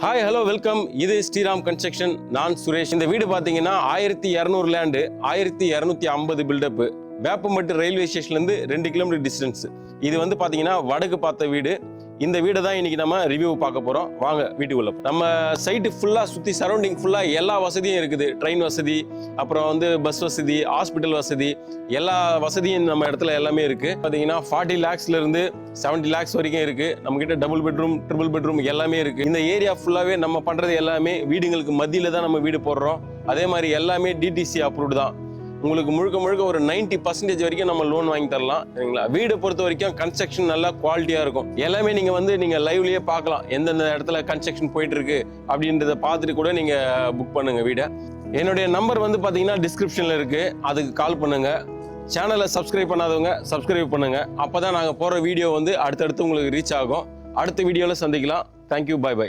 Hi hello welcome. இது Sriram construction. நான் சுரேஷ். இந்த வீடு பார்த்தீங்கன்னா 1200 லேண்டு, 1250 பில்டப், வேப்பம்பட்டு ரயில்வே ஸ்டேஷன்லேருந்து 2 கிலோமீட்டர் டிஸ்டன்ஸ். இது வந்து பார்த்தீங்கன்னா வடக்கு பார்த்த வீடு. இந்த வீடை தான் இன்னைக்கு நம்ம ரிவ்யூ பார்க்க போகிறோம். வாங்க வீட்டுக்குள்ள. நம்ம சைட்டு ஃபுல்லாக சுற்றி சரௌண்டிங் ஃபுல்லாக எல்லா வசதியும் இருக்குது. ட்ரெயின் வசதி, அப்புறம் வந்து பஸ் வசதி, ஹாஸ்பிட்டல் வசதி, எல்லா வசதியும் நம்ம இடத்துல எல்லாமே இருக்குது. பார்த்தீங்கன்னா 40 lakhsலேருந்து 70 lakhs வரைக்கும் இருக்குது. நம்மக்கிட்ட டபுள் பெட்ரூம், ட்ரிபிள் பெட்ரூம் எல்லாமே இருக்குது. இந்த ஏரியா ஃபுல்லாகவே நம்ம பண்ணுறது எல்லாமே வீடுங்களுக்கு மத்தியில் தான் நம்ம வீடு போடுறோம். அதே மாதிரி எல்லாமே டிடிசி அப்ரூவ்டு தான். உங்களுக்கு முழுக்க முழுக்க ஒரு 90% வரைக்கும் நம்ம லோன் வாங்கி தரலாம். சரிங்களா? வீடை பொறுத்த வரைக்கும் கன்ஸ்ட்ரக்ஷன் நல்லா குவாலிட்டியாக இருக்கும். எல்லாமே நீங்கள் லைவ்லேயே பார்க்கலாம். எந்தெந்த இடத்துல கன்ஸ்ட்ரக்ஷன் போயிட்டு இருக்கு அப்படின்றத பார்த்துட்டு கூட நீங்கள் புக் பண்ணுங்க வீடை. என்னுடைய நம்பர் வந்து பார்த்தீங்கன்னா டிஸ்கிரிப்ஷனில் இருக்குது. அதுக்கு கால் பண்ணுங்க. சேனலை சப்ஸ்கிரைப் பண்ணாதவங்க சப்ஸ்கிரைப் பண்ணுங்க. அப்போ தான் நாங்கள் போகிற வீடியோ வந்து அடுத்தடுத்து உங்களுக்கு ரீச் ஆகும். அடுத்த வீடியோவில் சந்திக்கலாம். தேங்க்யூ. Bye by.